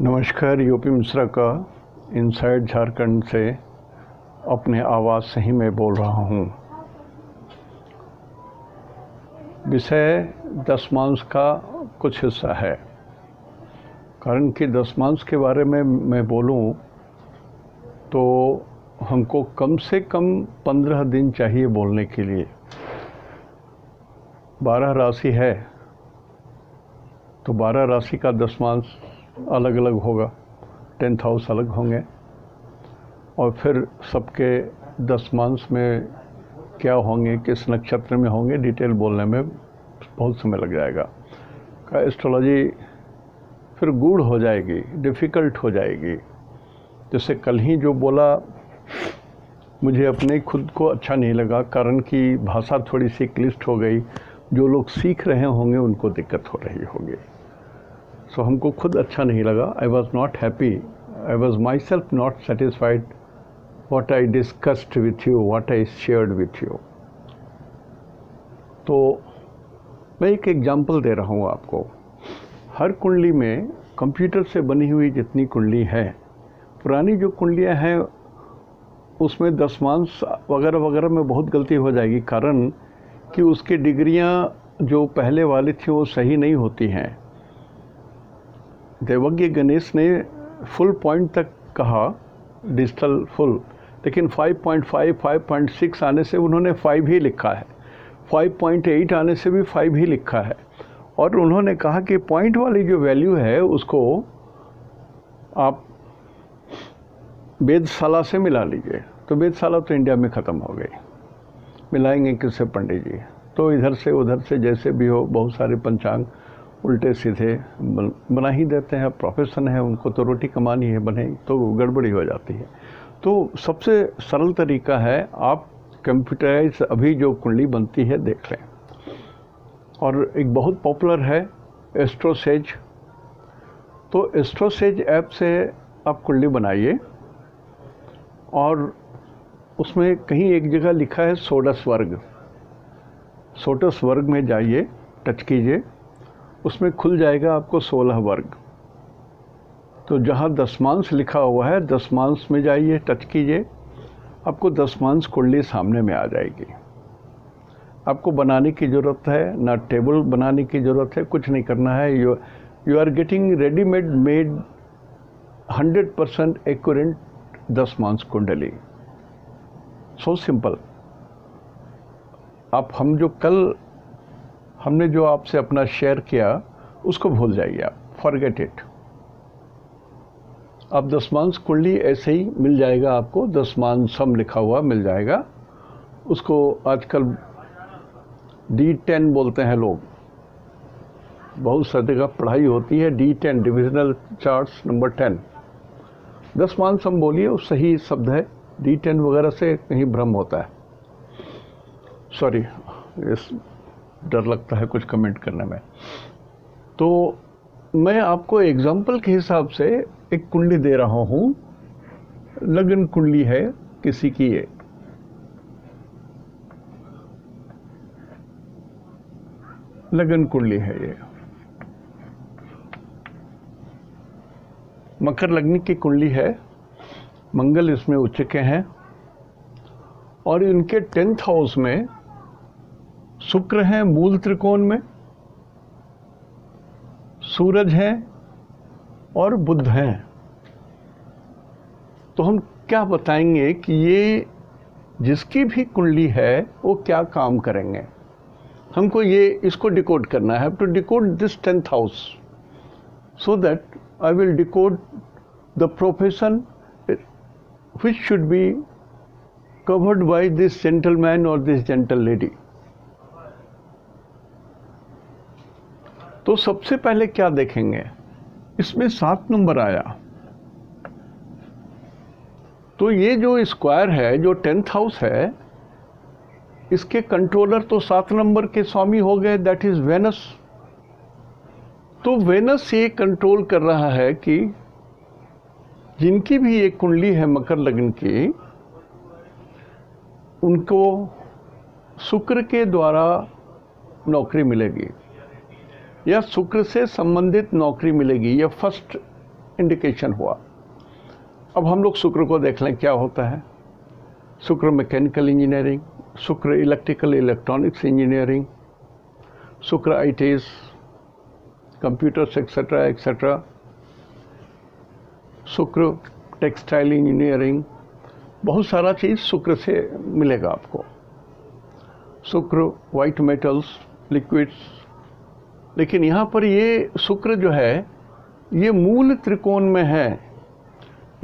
नमस्कार, यूपी मिश्रा का इनसाइड झारखंड से अपने आवाज़ से ही मैं बोल रहा हूँ। विषय दशमांश का कुछ हिस्सा है, कारण कि दशमांश के बारे में मैं बोलूँ तो हमको कम से कम 15 दिन चाहिए बोलने के लिए। 12 राशि है तो 12 राशि का दशमांश अलग अलग होगा, 10th हाउस अलग होंगे, और फिर सबके दशमांश में क्या होंगे, किस नक्षत्र में होंगे, डिटेल बोलने में बहुत समय लग जाएगा। एस्ट्रोलॉजी फिर गूढ़ हो जाएगी, डिफ़िकल्ट हो जाएगी। जैसे कल ही जो बोला, मुझे अपने खुद को अच्छा नहीं लगा, कारण कि भाषा थोड़ी सी क्लिष्ट हो गई। जो लोग सीख रहे होंगे उनको दिक्कत हो रही होगी। सो हमको खुद अच्छा नहीं लगा। I was not happy, I was my self not satisfied what I discussed with you, what I shared with you। तो मैं एक एग्जांपल दे रहा हूँ आपको। हर कुंडली में कंप्यूटर से बनी हुई जितनी कुंडली है, पुरानी जो कुंडलियाँ हैं उसमें दशमांश वगैरह वगैरह में बहुत गलती हो जाएगी, कारण कि उसकी डिग्रियाँ जो पहले वाली थी वो सही नहीं होती हैं। देवज्ञ गणेश ने फुल पॉइंट तक कहा, डिजिटल फुल, लेकिन 5.5, 5.6 आने से उन्होंने 5 ही लिखा है, 5.8 आने से भी 5 ही लिखा है। और उन्होंने कहा कि पॉइंट वाली जो वैल्यू है उसको आप वेधशाला से मिला लीजिए। तो वेधशाला तो इंडिया में ख़त्म हो गई, मिलाएंगे किससे पंडित जी? तो इधर से उधर से जैसे भी हो, बहुत सारे पंचांग उल्टे सीधे बना ही देते हैं। प्रोफेशन है उनको, तो रोटी कमानी है, बने तो गड़बड़ी हो जाती है। तो सबसे सरल तरीका है, आप कंप्यूटराइज अभी जो कुंडली बनती है देख लें। और एक बहुत पॉपुलर है एस्ट्रोसेज। तो एस्ट्रोसेज ऐप से आप कुंडली बनाइए, और उसमें कहीं एक जगह लिखा है षोडश वर्ग। षोडश वर्ग में जाइए, टच कीजिए, उसमें खुल जाएगा आपको 16 वर्ग। तो जहाँ दशमांश लिखा हुआ है, दशमांश में जाइए, टच कीजिए, आपको दशमांश कुंडली सामने में आ जाएगी। आपको बनाने की ज़रूरत है ना, टेबल बनाने की ज़रूरत है, कुछ नहीं करना है। You are getting readymade made 100% accurate दशमांश कुंडली। So simple. आप हमने जो आपसे अपना शेयर किया उसको भूल जाइए, आप फॉरगेट इट। अब दशमांश कुंडली ऐसे ही मिल जाएगा आपको, दशमांशम लिखा हुआ मिल जाएगा। उसको आजकल D10 बोलते हैं लोग, बहुत सारी जगह पढ़ाई होती है। D10 divisional charts number 10। दशमांशम बोलिए, वो सही शब्द है। D10 वगैरह से कहीं भ्रम होता है। सॉरी, डर लगता है कुछ कमेंट करने में। तो मैं आपको एग्जाम्पल के हिसाब से एक कुंडली दे रहा हूँ। लगन कुंडली है किसी की, ये लगन कुंडली है। ये मकर लग्न की कुंडली है, मंगल इसमें उच्च के हैं, और इनके 10th हाउस में शुक्र हैं मूल त्रिकोण में, सूरज हैं और बुध हैं। तो हम क्या बताएंगे कि ये जिसकी भी कुंडली है वो क्या काम करेंगे। हमको इसको डिकोड करना है। To decode this 10th house, so that I will decode the profession which should be covered by this gentleman or this gentle lady। तो सबसे पहले क्या देखेंगे, इसमें 7 नंबर आया। तो ये जो स्क्वायर है, जो 10th हाउस है, इसके कंट्रोलर तो 7 नंबर के स्वामी हो गए, दैट इज वेनस। तो वेनस ये कंट्रोल कर रहा है कि जिनकी भी एक कुंडली है मकर लग्न की, उनको शुक्र के द्वारा नौकरी मिलेगी या शुक्र से संबंधित नौकरी मिलेगी, यह फर्स्ट इंडिकेशन हुआ। अब हम लोग शुक्र को देख लें क्या होता है। शुक्र मैकेनिकल इंजीनियरिंग, शुक्र इलेक्ट्रिकल इलेक्ट्रॉनिक्स इंजीनियरिंग, शुक्र आईटीज, कंप्यूटर्स एक्सेट्रा एक्सेट्रा, शुक्र टेक्सटाइल इंजीनियरिंग, बहुत सारा चीज़ शुक्र से मिलेगा आपको। शुक्र वाइट मेटल्स, लिक्विड्स। लेकिन यहाँ पर ये शुक्र जो है ये मूल त्रिकोण में है।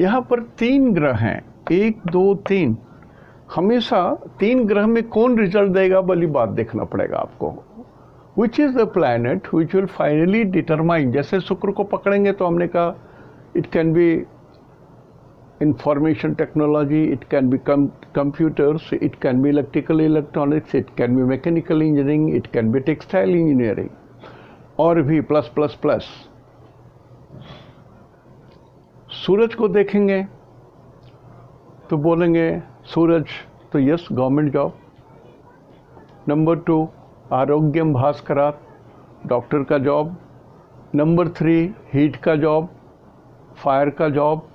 यहाँ पर 3 ग्रह हैं, 1 2 3। हमेशा 3 ग्रह में कौन रिजल्ट देगा वाली बात देखना पड़ेगा आपको। Which is the planet which will finally determine. जैसे शुक्र को पकड़ेंगे तो हमने कहा it can B information technology, it can B computers, it can B electrical electronics, it can B mechanical engineering, it can B textile engineering, और भी plus plus plus. सूरज को देखेंगे तो बोलेंगे सूरज तो यस गवर्नमेंट जॉब। नंबर 2 आरोग्यम भास्करात, doctor का job. Number 3 heat का job, fire का जॉब।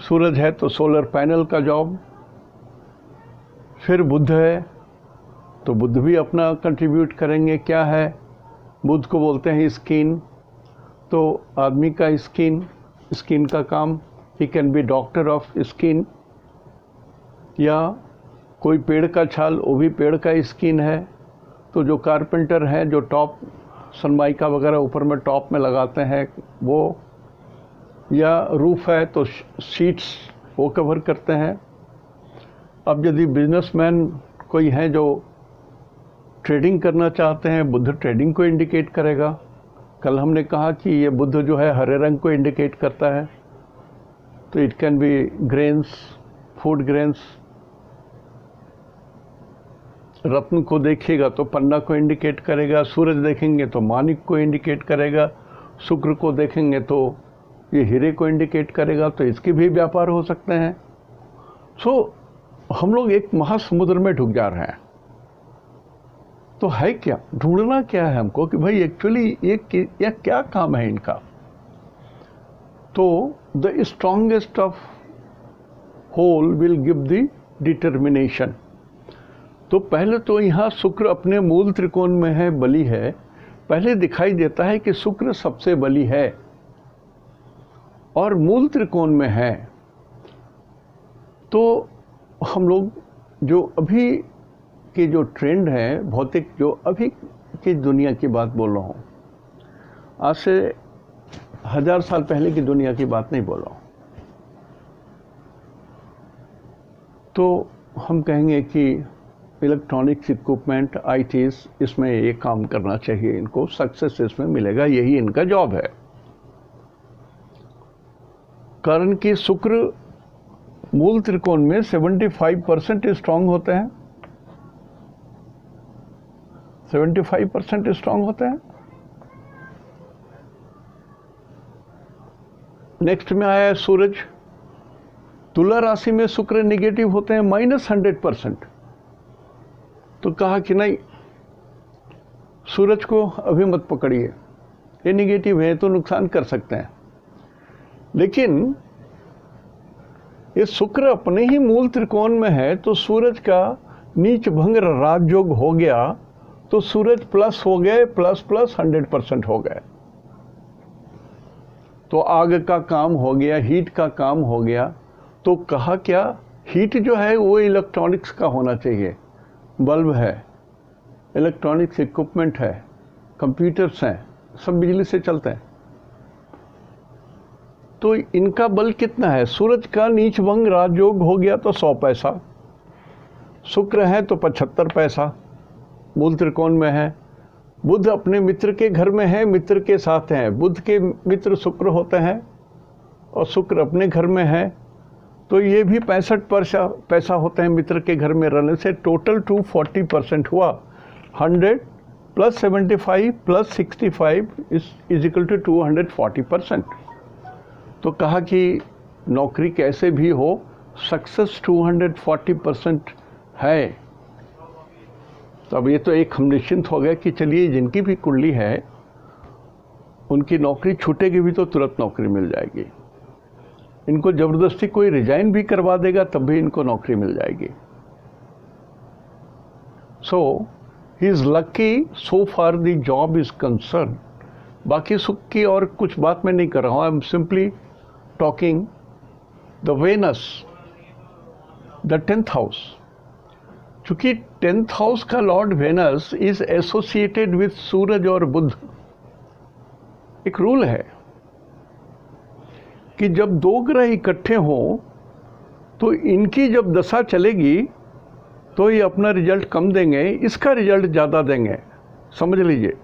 सूरज है तो सोलर पैनल का जॉब। फिर बुध है तो बुध भी अपना कंट्रीब्यूट करेंगे। क्या है? बुध को बोलते हैं स्किन, तो आदमी का स्किन का काम, he can be doctor of skin. या कोई पेड़ का छाल, वो भी पेड़ का स्किन है, तो जो कारपेंटर हैं जो टॉप सनमाइका वगैरह ऊपर में टॉप में लगाते हैं वो। या रूफ है तो शीट्स वो कवर करते हैं। अब यदि बिजनेसमैन कोई हैं जो ट्रेडिंग करना चाहते हैं, बुध ट्रेडिंग को इंडिकेट करेगा। कल हमने कहा कि ये बुध जो है हरे रंग को इंडिकेट करता है, तो it can be grains, food grains. रत्न को देखिएगा तो पन्ना को इंडिकेट करेगा, सूरज देखेंगे तो माणिक को इंडिकेट करेगा, शुक्र को देखेंगे तो ये हीरे को इंडिकेट करेगा, तो इसके भी व्यापार हो सकते हैं। सो हम लोग एक महासमुद्र में डूब जा रहे हैं। तो है क्या, ढूंढना क्या है हमको कि भाई एक्चुअली ये क्या काम है इनका। तो the strongest of whole will give the determination. तो पहले तो यहाँ शुक्र अपने मूल त्रिकोण में है, बली है। पहले दिखाई देता है कि शुक्र सबसे बली है और मूल त्रिकोण में है। तो हम लोग जो अभी की जो ट्रेंड है भौतिक, जो अभी की दुनिया की बात बोल रहा हूँ, आज से 1000 साल पहले की दुनिया की बात नहीं बोल रहा हूँ। तो हम कहेंगे कि इलेक्ट्रॉनिक्स इक्विपमेंट, आईटीज, इसमें ये काम करना चाहिए, इनको सक्सेस इसमें मिलेगा, यही इनका जॉब है। कारण कि शुक्र मूल त्रिकोण में 75% स्ट्रांग होते हैं, 75% स्ट्रांग होते हैं। नेक्स्ट में आया है सूरज। तुला राशि में शुक्र निगेटिव होते हैं -100%। तो कहा कि नहीं, सूरज को अभी मत पकड़िए, ये निगेटिव है तो नुकसान कर सकते हैं। लेकिन ये शुक्र अपने ही मूल त्रिकोण में है, तो सूरज का नीच भंग राजयोग हो गया, तो सूरज प्लस हो गए, प्लस प्लस 100% हो गए। तो आग का काम हो गया, हीट का काम हो गया। तो कहा क्या, हीट जो है वो इलेक्ट्रॉनिक्स का होना चाहिए। बल्ब है, इलेक्ट्रॉनिक्स इक्विपमेंट है, कंप्यूटर्स हैं, सब बिजली से चलते हैं। तो इनका बल कितना है? सूरज का नीच भंग राजयोग हो गया तो 100 पैसा, शुक्र है तो 75 पैसा, मूल त्रिकोण में है। बुध अपने मित्र के घर में है, मित्र के साथ हैं, बुध के मित्र शुक्र होते हैं और शुक्र अपने घर में है, तो ये भी 65 पैसा होते हैं मित्र के घर में रहने से। टोटल 240% हुआ। 100 + 75 + 65 इज इक्वल टू 240%। तो कहा कि नौकरी कैसे भी हो, सक्सेस 240% है। तो अब ये तो एक हम निश्चिंत हो गए कि चलिए जिनकी भी कुंडली है उनकी नौकरी छूटेगी भी तो तुरंत नौकरी मिल जाएगी। इनको ज़बरदस्ती कोई रिजाइन भी करवा देगा तब भी इनको नौकरी मिल जाएगी। So he is lucky so far the job is concern. बाकी सुख की और कुछ बात मैं नहीं कर रहा हूँ। I am simply talking the Venus, the 10th house. चूंकि 10th हाउस का lord Venus is associated with सूरज और बुध। एक रूल है कि जब दो ग्रह इकट्ठे हों तो इनकी जब दशा चलेगी तो ये अपना रिजल्ट कम देंगे, इसका रिजल्ट ज़्यादा देंगे। समझ लीजिए,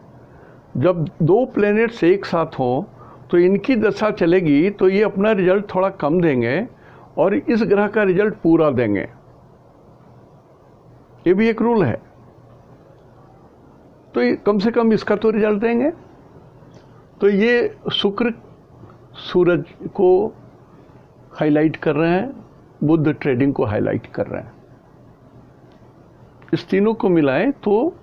जब दो प्लैनेट्स एक साथ हों तो इनकी दशा चलेगी तो ये अपना रिजल्ट थोड़ा कम देंगे और इस ग्रह का रिजल्ट पूरा देंगे। ये भी एक रूल है। तो ये कम से कम इसका तो रिजल्ट देंगे। तो ये शुक्र सूरज को हाईलाइट कर रहे हैं, बुध ट्रेडिंग को हाईलाइट कर रहे हैं। इस तीनों को मिलाएं तो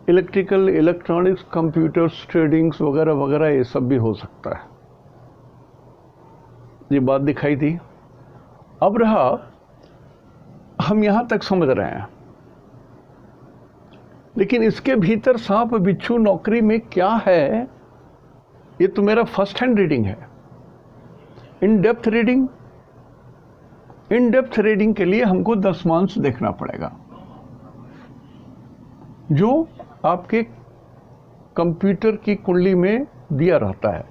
इलेक्ट्रिकल, इलेक्ट्रॉनिक्स, कंप्यूटर्स, ट्रेडिंग्स वगैरह वगैरह ये सब भी हो सकता है। ये बात दिखाई दी। अब रहा, हम यहां तक समझ रहे हैं, लेकिन इसके भीतर सांप बिच्छू नौकरी में क्या है, ये तो मेरा फर्स्ट हैंड रीडिंग है। In depth reading, in depth reading के लिए हमको दशमांश देखना पड़ेगा, जो आपके कंप्यूटर की कुंडली में दिया रहता है।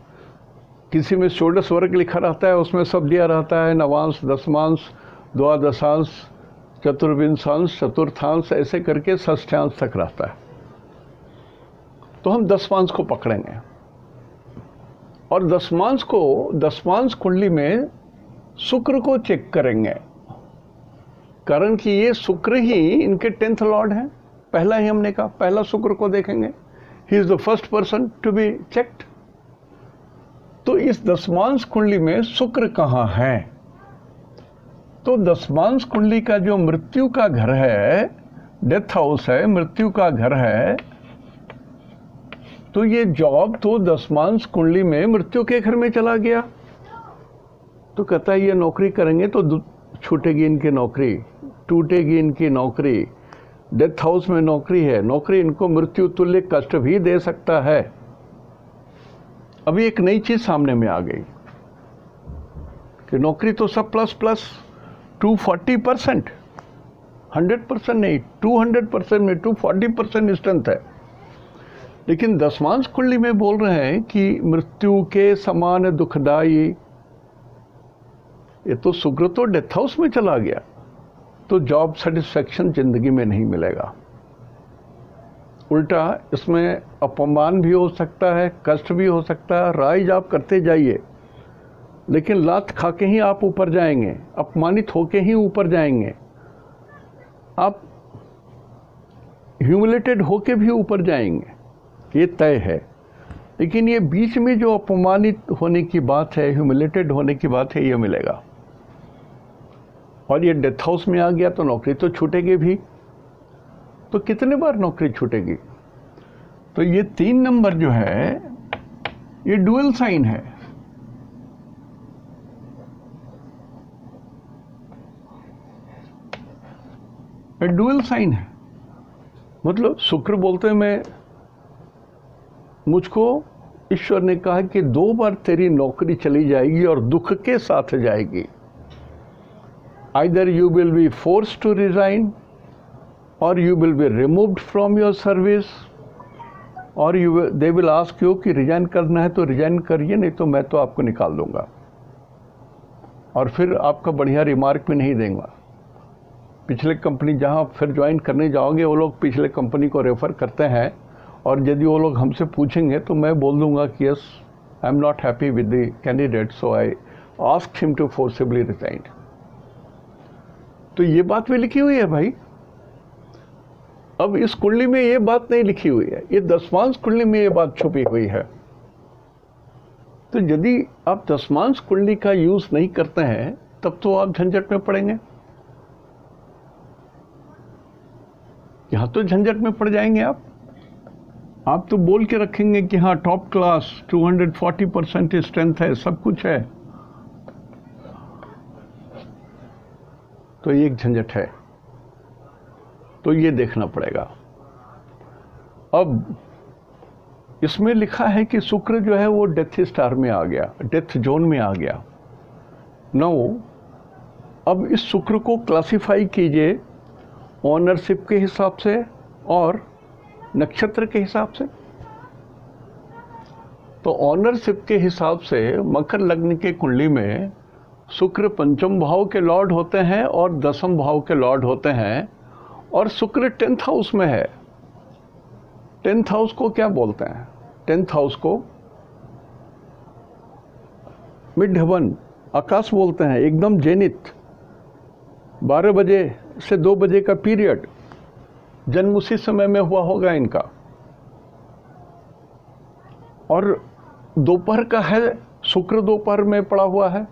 किसी में षोडश वर्ग लिखा रहता है, उसमें सब दिया रहता है, नवांश, दशमांश, द्वादशांश, चतुर्विंशांश, चतुर्थांश, ऐसे करके षष्ठांश तक रहता है। तो हम दशमांश को पकड़ेंगे और दशमांश कुंडली में शुक्र को चेक करेंगे, कारण कि ये शुक्र ही इनके 10th लॉर्ड हैं। पहला ही हमने कहा, पहला शुक्र को देखेंगे। He is the first person to be checked. तो इस दशमांश कुंडली में शुक्र कहाँ है? तो दशमांश कुंडली का जो मृत्यु का घर है, डेथ हाउस है, मृत्यु का घर है, तो ये जॉब तो दशमांश कुंडली में मृत्यु के घर में चला गया। तो कहता है ये नौकरी करेंगे तो छूटेगी इनकी नौकरी, टूटेगी इनकी नौकरी। डेथ हाउस में नौकरी है, नौकरी इनको मृत्यु तुल्य कष्ट भी दे सकता है। अभी एक नई चीज सामने में आ गई कि नौकरी तो सब प्लस प्लस 240%, 100% नहीं, 200% में 240% स्ट्रेंथ है। लेकिन दशमांश कुंडली में बोल रहे हैं कि मृत्यु के समान दुखदाई। ये तो शुक्र तो डेथ हाउस में चला गया, तो जॉब सेटिस्फैक्शन जिंदगी में नहीं मिलेगा। उल्टा इसमें अपमान भी हो सकता है, कष्ट भी हो सकता है। राइज आप करते जाइए, लेकिन लात खा के ही आप ऊपर जाएंगे, अपमानित होके ही ऊपर जाएंगे, आप ह्यूमिलेटेड होके भी ऊपर जाएंगे, ये तय है। लेकिन ये बीच में जो अपमानित होने की बात है, ह्यूमिलेटेड होने की बात है, ये मिलेगा। और ये डेथ हाउस में आ गया तो नौकरी तो छूटेगी भी। तो कितने बार नौकरी छूटेगी? तो ये 3 नंबर जो है ये डुअल साइन है। ये डुअल साइन है, मतलब शुक्र बोलते हैं मैं, मुझको ईश्वर ने कहा कि 2 बार तेरी नौकरी चली जाएगी और दुख के साथ जाएगी। Either you will be forced to resign, or you will be removed from your service, or they will ask you कि रिजाइन करना है तो रिजाइन करिए, नहीं तो मैं तो आपको निकाल दूंगा। और फिर आपका बढ़िया रिमार्क भी नहीं देंगे। पिछले कंपनी जहां फिर ज्वाइन करने जाओगे, वो लोग पिछले कंपनी को रेफर करते हैं, और यदि वो लोग हमसे पूछेंगे तो मैं बोल दूंगा कि yes, I am not happy with the candidate, so I asked him to forcibly resign. तो ये बात भी लिखी हुई है भाई। अब इस कुंडली में ये बात नहीं लिखी हुई है, ये दशमांश कुंडली में ये बात छुपी हुई है। तो यदि आप दशमांश कुंडली का यूज नहीं करते हैं तब तो आप झंझट में पड़ेंगे। यहाँ तो झंझट में पड़ जाएंगे आप तो बोल के रखेंगे कि हाँ टॉप क्लास 240% स्ट्रेंथ है, सब कुछ है, तो ये एक झंझट है, तो ये देखना पड़ेगा। अब इसमें लिखा है कि शुक्र जो है वो डेथ स्टार में आ गया, डेथ जोन में आ गया। नो, अब इस शुक्र को क्लासिफाई कीजिए ऑनरशिप के हिसाब से और नक्षत्र के हिसाब से। तो ऑनरशिप के हिसाब से मकर लग्न के कुंडली में शुक्र पंचम भाव के लॉर्ड होते हैं और दसम भाव के लॉर्ड होते हैं, और शुक्र 10th हाउस में है। 10th हाउस को क्या बोलते हैं? 10th हाउस को मिड हेवन, आकाश बोलते हैं, एकदम जेनिथ, 12 बजे से 2 बजे का पीरियड, जन्म उसी समय में हुआ होगा इनका। और दोपहर का है, शुक्र दोपहर में पड़ा हुआ है,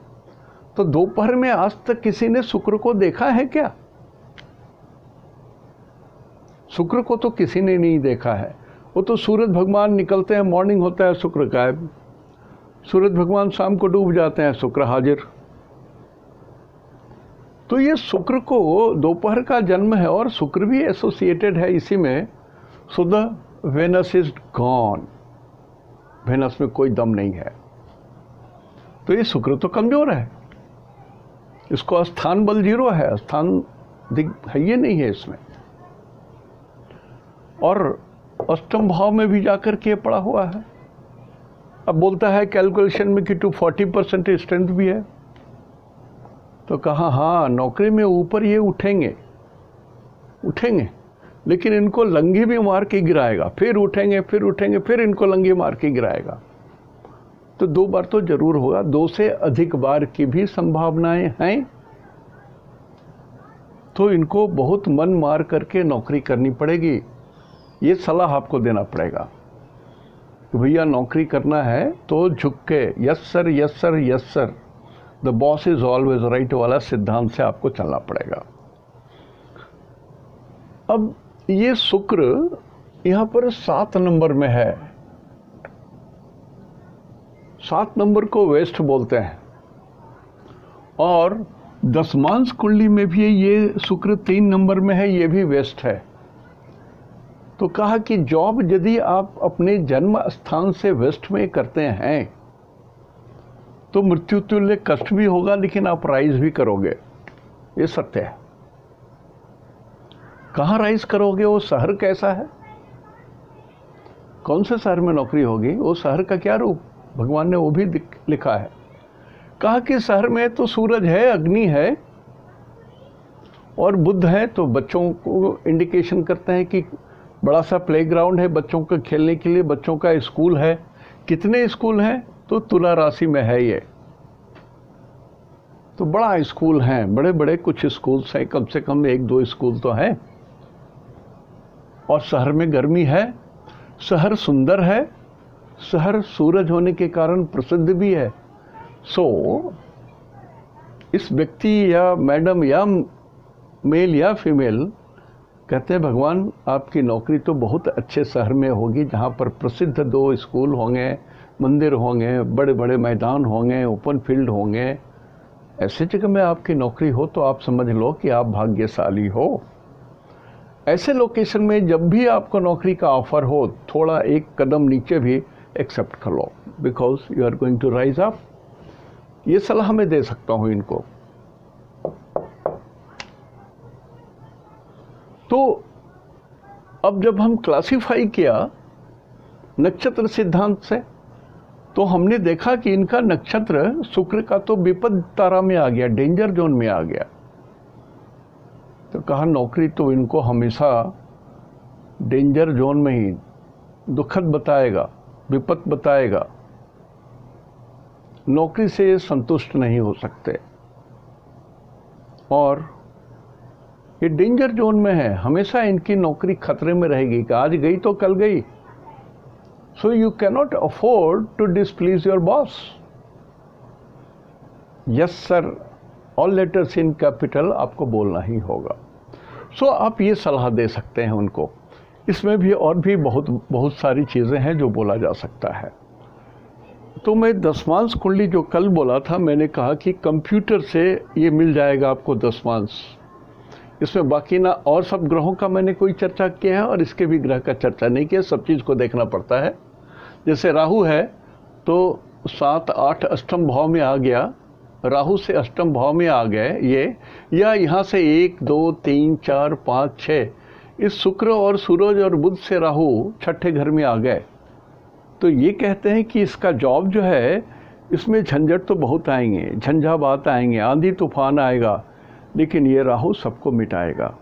तो दोपहर में आज तक किसी ने शुक्र को देखा है क्या? शुक्र को तो किसी ने नहीं देखा है। वो तो सूरज भगवान निकलते हैं, मॉर्निंग होता है, शुक्र गायब, सूरज भगवान शाम को डूब जाते हैं, शुक्र हाजिर। तो ये शुक्र को दोपहर का जन्म है और शुक्र भी एसोसिएटेड है इसी में। So the Venus is gone, Venus में कोई दम नहीं है, तो ये शुक्र तो कमजोर है, इसको स्थान बल 0 है, स्थान है ये नहीं है इसमें, और अष्टम भाव में भी जाकर के पड़ा हुआ है। अब बोलता है कैलकुलेशन में कि 240% स्ट्रेंथ भी है, तो कहा हाँ नौकरी में ऊपर ये उठेंगे, लेकिन इनको लंगी भी मार के गिराएगा, फिर उठेंगे, फिर इनको लंगी मार के गिराएगा। तो 2 बार तो जरूर होगा, 2 से अधिक बार की भी संभावनाएं हैं। तो इनको बहुत मन मार करके नौकरी करनी पड़ेगी। ये सलाह आपको देना पड़ेगा कि भैया नौकरी करना है तो झुक के yes sir yes sir yes sir, the boss is always right वाला सिद्धांत से आपको चलना पड़ेगा। अब ये शुक्र यहाँ पर 7 नंबर में है, 7 नंबर को वेस्ट बोलते हैं, और दशमांश कुंडली में भी ये शुक्र 3 नंबर में है, ये भी वेस्ट है। तो कहा कि जॉब यदि आप अपने जन्म स्थान से वेस्ट में करते हैं तो मृत्यु तुल्य कष्ट भी होगा, लेकिन आप राइज भी करोगे, ये सत्य है। कहाँ राइज करोगे? वो शहर कैसा है, कौन से शहर में नौकरी होगी, वो शहर का क्या रूप, भगवान ने वो भी लिखा है। कहा कि शहर में तो सूरज है, अग्नि है और बुध है, तो बच्चों को इंडिकेशन करते हैं कि बड़ा सा प्लेग्राउंड है बच्चों के खेलने के लिए, बच्चों का स्कूल है। कितने स्कूल हैं? तो तुला राशि में है ये, तो बड़ा स्कूल हैं, बड़े बड़े कुछ स्कूल्स हैं, कम से कम 1-2 स्कूल तो हैं। और शहर में गर्मी है, शहर सुंदर है, शहर सूरज होने के कारण प्रसिद्ध भी है। सो इस व्यक्ति या मैडम या मेल या फीमेल कहते हैं भगवान आपकी नौकरी तो बहुत अच्छे शहर में होगी, जहाँ पर प्रसिद्ध 2 स्कूल होंगे, मंदिर होंगे, बड़े बड़े मैदान होंगे, ओपन फील्ड होंगे। ऐसे जगह में आपकी नौकरी हो तो आप समझ लो कि आप भाग्यशाली हो। ऐसे लोकेशन में जब भी आपको नौकरी का ऑफर हो, थोड़ा एक कदम नीचे भी एक्सेप्ट कर लो, because you are going to rise up. ये सलाह मैं दे सकता हूँ इनको। तो अब जब हम क्लासिफाई किया नक्षत्र सिद्धांत से, तो हमने देखा कि इनका नक्षत्र शुक्र का तो विपद तारा में आ गया, डेंजर जोन में आ गया। तो कहा नौकरी तो इनको हमेशा डेंजर जोन में ही दुखद बताएगा, विपद बताएगा, नौकरी से ये संतुष्ट नहीं हो सकते और ये डेंजर जोन में है, हमेशा इनकी नौकरी खतरे में रहेगी कि आज गई तो कल गई। So you cannot afford to displease your boss. Yes sir, all letters in capital आपको बोलना ही होगा। सो आप ये सलाह दे सकते हैं उनको। इसमें भी और भी बहुत सारी चीज़ें हैं जो बोला जा सकता है। तो मैं दशमांश कुंडली जो कल बोला था, मैंने कहा कि कंप्यूटर से ये मिल जाएगा आपको दशमांश। इसमें बाकी ना और सब ग्रहों का मैंने कोई चर्चा किया है और इसके भी ग्रह का चर्चा नहीं किया। सब चीज़ को देखना पड़ता है। जैसे राहु है तो 7, 8 अष्टम भाव में आ गया, राहु से अष्टम भाव में आ गए ये, या यहाँ से 1, 2, 3, 4, 5, 6 इस शुक्र और सूरज और बुध से राहु छठे घर में आ गए। तो ये कहते हैं कि इसका जॉब जो है, इसमें झंझट तो बहुत आएंगे, झंझावात आएंगे, आंधी तूफान आएगा, लेकिन ये राहु सबको मिटाएगा।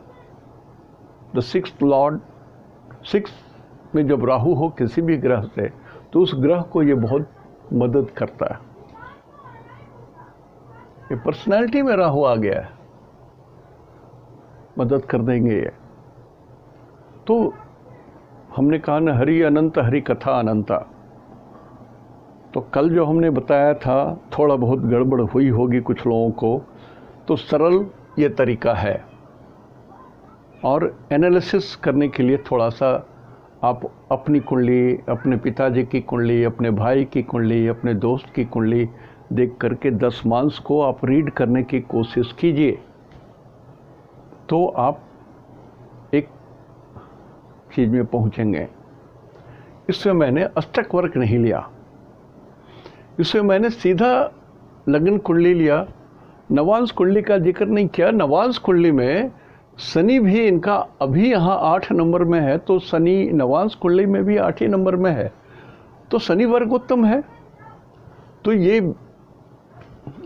द 6th लॉर्ड, 6 में जब राहु हो किसी भी ग्रह से, तो उस ग्रह को ये बहुत मदद करता है। ये पर्सनैलिटी में राहु आ गया है, मदद कर देंगे ये। तो हमने कहा ना, हरि अनंत हरि कथा अनंता। तो कल जो हमने बताया था, थोड़ा बहुत गड़बड़ हुई होगी कुछ लोगों को, तो सरल ये तरीका है। और एनालिसिस करने के लिए थोड़ा सा आप अपनी कुंडली, अपने पिताजी की कुंडली, अपने भाई की कुंडली, अपने दोस्त की कुंडली देख करके दशमांश को आप रीड करने की कोशिश कीजिए, तो आप एक चीज़ में पहुंचेंगे। इसमें मैंने अष्टक वर्क नहीं लिया, इसमें मैंने सीधा लग्न कुंडली लिया, नवांश कुंडली का जिक्र नहीं किया। नवांश कुंडली में शनि भी इनका अभी यहाँ 8 नंबर में है, तो शनि नवांश कुंडली में भी 8 ही नंबर में है, तो शनि वर्गोत्तम है। तो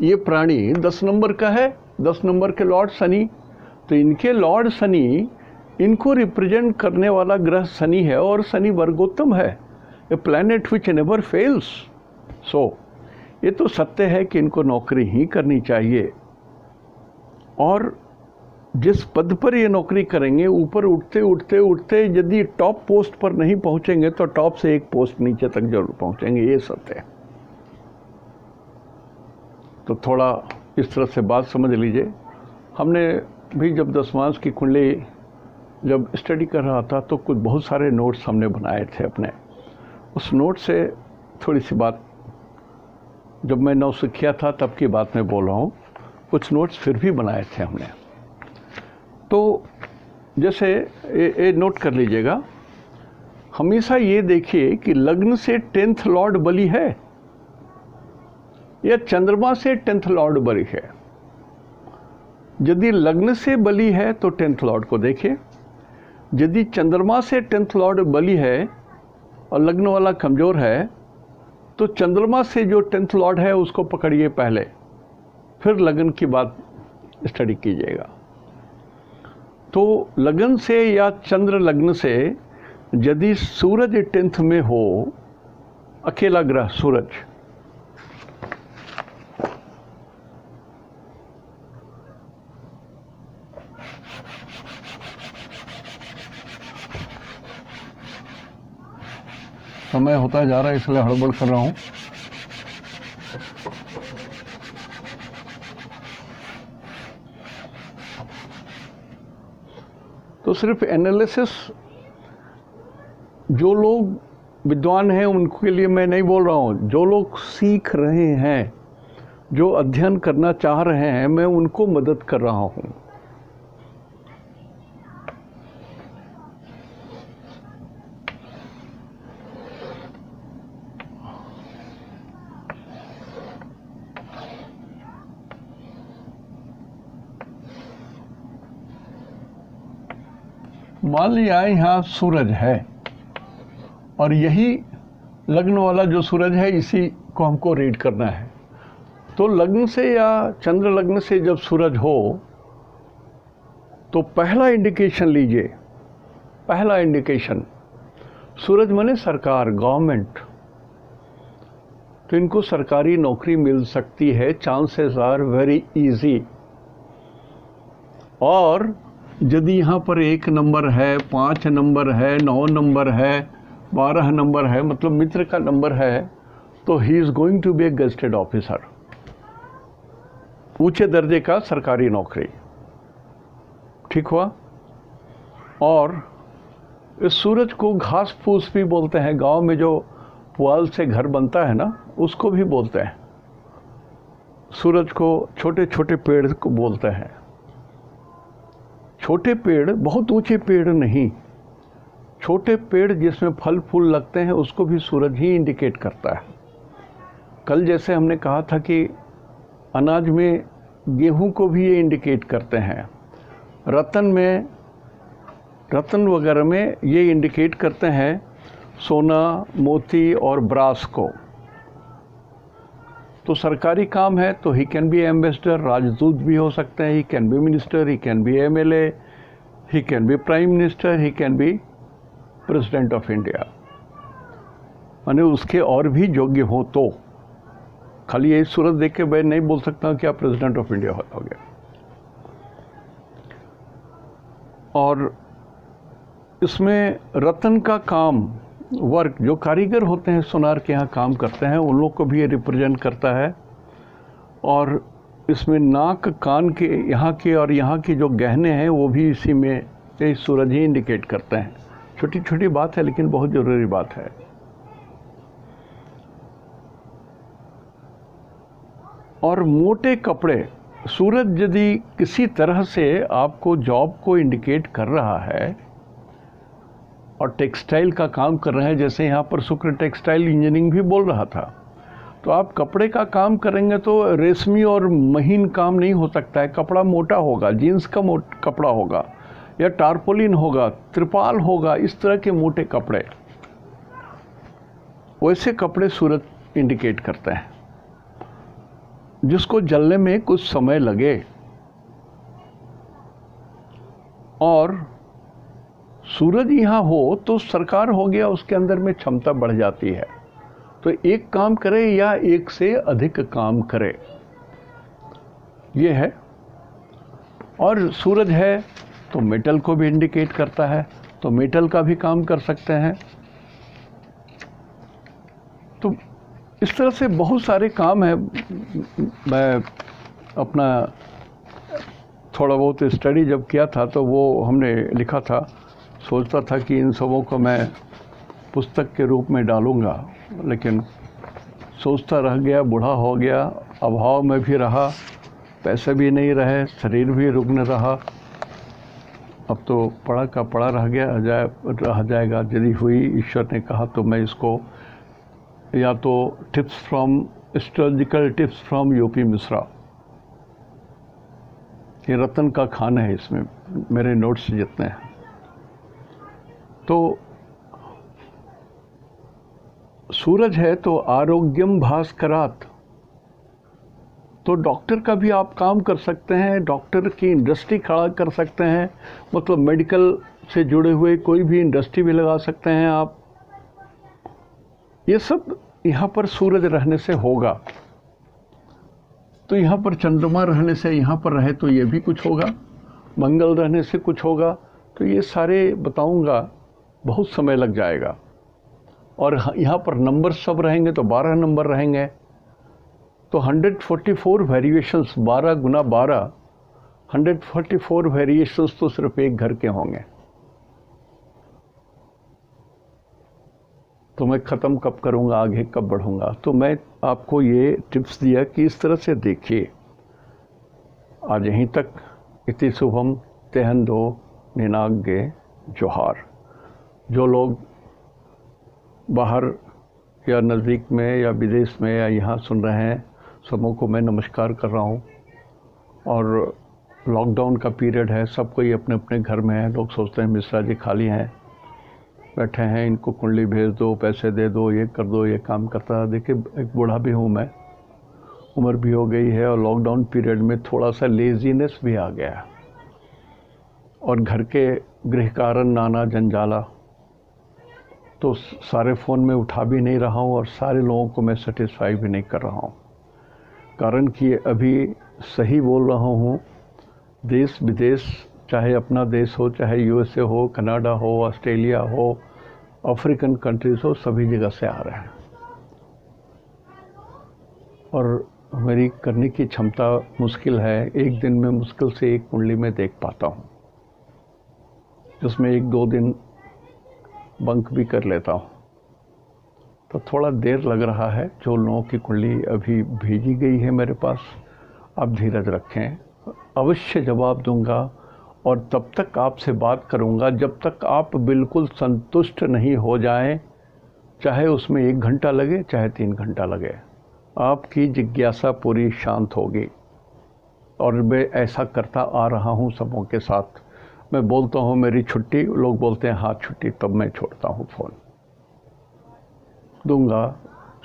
ये प्राणी 10 नंबर का है, 10 नंबर के लॉर्ड शनि, तो इनके लॉर्ड शनि, इनको रिप्रेजेंट करने वाला ग्रह शनि है, और शनि वर्गोत्तम है, ए प्लैनेट विच नेवर फेल्स। सो ये तो सत्य है कि इनको नौकरी ही करनी चाहिए, और जिस पद पर ये नौकरी करेंगे, ऊपर उठते उठते उठते यदि टॉप पोस्ट पर नहीं पहुंचेंगे तो टॉप से एक पोस्ट नीचे तक जरूर पहुंचेंगे, ये सत्य है। तो थोड़ा इस तरह से बात समझ लीजिए। हमने भी जब दशमांश की कुंडली जब स्टडी कर रहा था, तो कुछ बहुत सारे नोट्स हमने बनाए थे अपने। उस नोट से थोड़ी सी बात, जब मैं नौसिखिया था तब की बात मैं बोल रहा हूँ, कुछ नोट्स फिर भी बनाए थे हमने। तो जैसे ये नोट कर लीजिएगा, हमेशा ये देखिए कि लग्न से 10th लॉर्ड बलि है या चंद्रमा से 10th लॉर्ड बलि है। यदि लग्न से बलि है तो 10th लॉर्ड को देखिए, यदि चंद्रमा से 10th लॉर्ड बलि है और लग्न वाला कमज़ोर है, तो चंद्रमा से जो 10th लॉर्ड है उसको पकड़िए पहले, फिर लगन की बात स्टडी कीजिएगा। तो लगन से या चंद्र लग्न से यदि सूरज 10th में हो, अकेला ग्रह सूरज, समय होता जा रहा है इसलिए हड़बड़ कर रहा हूँ। तो सिर्फ एनालिसिस, जो लोग विद्वान हैं उनके लिए मैं नहीं बोल रहा हूँ, जो लोग सीख रहे हैं, जो अध्ययन करना चाह रहे हैं, मैं उनको मदद कर रहा हूँ। मान लिया यहाँ सूरज है और यही लग्न वाला जो सूरज है, इसी को हमको रीड करना है। तो लग्न से या चंद्र लग्न से जब सूरज हो, तो पहला इंडिकेशन लीजिए। पहला इंडिकेशन, सूरज माने सरकार, गवर्नमेंट, तो इनको सरकारी नौकरी मिल सकती है, चांसेस आर वेरी इजी। और यदि यहाँ पर 1 नंबर है, 5 नंबर है, 9 नंबर है, 12 नंबर है, मतलब मित्र का नंबर है, तो he is going to be a gazetted officer, ऊंचे दर्जे का सरकारी नौकरी। ठीक हुआ। और इस सूरज को घास फूस भी बोलते हैं। गांव में जो पुआल से घर बनता है ना, उसको भी बोलते हैं। सूरज को छोटे छोटे पेड़ को बोलते हैं। छोटे पेड़, बहुत ऊंचे पेड़ नहीं, छोटे पेड़ जिसमें फल फूल लगते हैं, उसको भी सूरज ही इंडिकेट करता है। कल जैसे हमने कहा था कि अनाज में गेहूं को भी ये इंडिकेट करते हैं, रत्न वगैरह में ये इंडिकेट करते हैं सोना, मोती और ब्रास को। तो सरकारी काम है तो ही कैन बी एम्बेसडर, राजदूत भी हो सकते हैं, he can be minister, he can be MLA, he can be prime minister, he can be president of India. माने उसके और भी योग्य हो तो, खाली यही सूरत देख के मैं नहीं बोल सकता कि आप प्रेसिडेंट ऑफ इंडिया हो गया। और इसमें रतन का काम, वर्क, जो कारीगर होते हैं सोनार के यहाँ काम करते हैं, उन लोग को भी ये रिप्रेजेंट करता है। और इसमें नाक, कान के यहाँ के और यहाँ के जो गहने हैं वो भी इसी में ये सूरज ही इंडिकेट करते हैं। छोटी छोटी बात है लेकिन बहुत ज़रूरी बात है। और मोटे कपड़े, सूरज यदि किसी तरह से आपको जॉब को इंडिकेट कर रहा है और टेक्सटाइल का काम कर रहे हैं, जैसे यहाँ पर शुक्र टेक्सटाइल इंजीनियरिंग भी बोल रहा था, तो आप कपड़े का काम करेंगे तो रेशमी और महीन काम नहीं हो सकता है। कपड़ा मोटा होगा, जीन्स का कपड़ा होगा या टारपोलिन होगा, त्रिपाल होगा, इस तरह के मोटे कपड़े, वैसे कपड़े सूरज इंडिकेट करते हैं जिसको जलने में कुछ समय लगे। और सूरज यहाँ हो तो सरकार हो गया, उसके अंदर में क्षमता बढ़ जाती है, तो एक काम करे या एक से अधिक काम करे, ये है। और सूरज है तो मेटल को भी इंडिकेट करता है, तो मेटल का भी काम कर सकते हैं। तो इस तरह से बहुत सारे काम है। मैं अपना थोड़ा बहुत स्टडी जब किया था तो वो हमने लिखा था, सोचता था कि इन सबों को मैं पुस्तक के रूप में डालूंगा, लेकिन सोचता रह गया, बूढ़ा हो गया, अभाव में भी रहा, पैसे भी नहीं रहे, शरीर भी रुग्ण रहा। अब तो पढ़ा का पढ़ा रह जाएगा। यदि हुई, ईश्वर ने कहा, तो मैं इसको या तो astrological tips from UP Mishra, ये रतन का खान है, इसमें मेरे नोट्स जितने हैं। तो सूरज है तो आरोग्यम भास्करात, तो डॉक्टर का भी आप काम कर सकते हैं, डॉक्टर की इंडस्ट्री खड़ा कर सकते हैं, मतलब मेडिकल से जुड़े हुए कोई भी इंडस्ट्री भी लगा सकते हैं आप। ये सब यहाँ पर सूरज रहने से होगा। तो यहाँ पर चंद्रमा रहने से, यहाँ पर रहे तो ये भी कुछ होगा, मंगल रहने से कुछ होगा। तो ये सारे बताऊंगा, बहुत समय लग जाएगा। और यहाँ पर नंबर सब रहेंगे तो 12 नंबर रहेंगे, तो 144 वेरिएशंस, 12 गुना 12, 144 वेरिएशंस तो सिर्फ एक घर के होंगे। तो मैं ख़त्म कब करूँगा, आगे कब बढ़ूँगा। तो मैं आपको ये टिप्स दिया कि इस तरह से देखिए। आज यहीं तक। इति शुभम तेहंदो निनाग्गे जोहार। जो लोग बाहर या नज़दीक में या विदेश में या यहाँ सुन रहे हैं, सबों को मैं नमस्कार कर रहा हूँ। और लॉकडाउन का पीरियड है, सब कोई अपने अपने घर में है। लोग सोचते हैं मिश्रा जी खाली हैं, बैठे हैं, इनको कुंडली भेज दो, पैसे दे दो, ये कर दो, ये काम करता। देखिए, एक बूढ़ा भी हूँ मैं, उम्र भी हो गई है, और लॉकडाउन पीरियड में थोड़ा सा लेजीनेस भी आ गया, और घर के गृह कारण नाना जंजाला, तो सारे फ़ोन में उठा भी नहीं रहा हूँ और सारे लोगों को मैं सेटिस्फाई भी नहीं कर रहा हूँ। कारण कि अभी सही बोल रहा हूँ, देश विदेश, चाहे अपना देश हो, चाहे यूएसए हो, कनाडा हो, ऑस्ट्रेलिया हो, अफ्रीकन कंट्रीज़ हो, सभी जगह से आ रहे हैं। और मेरी करने की क्षमता मुश्किल है, एक दिन में मुश्किल से एक कुंडली में देख पाता हूँ। जिसमें 1-2 दिन बंक भी कर लेता हूँ, तो थोड़ा देर लग रहा है। जो लोगों की कुंडली अभी भेजी गई है मेरे पास, आप धीरज रखें, अवश्य जवाब दूंगा। और तब तक आपसे बात करूंगा जब तक आप बिल्कुल संतुष्ट नहीं हो जाएं, चाहे उसमें 1 घंटा लगे, चाहे 3 घंटा लगे। आपकी जिज्ञासा पूरी शांत होगी। और मैं ऐसा करता आ रहा हूँ सबों के साथ। मैं बोलता हूँ मेरी छुट्टी, लोग बोलते हैं हाँ छुट्टी, तब मैं छोड़ता हूँ फ़ोन। दूंगा,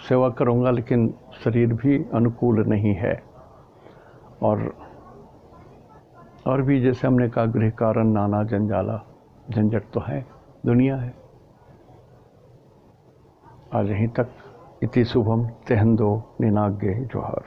सेवा करूंगा, लेकिन शरीर भी अनुकूल नहीं है। और भी जैसे हमने कहा, गृह कारण नाना जंजाला, झंझट तो है, दुनिया है। आज यहीं तक। इति शुभम तेहंदो निनाग्ये जोहार।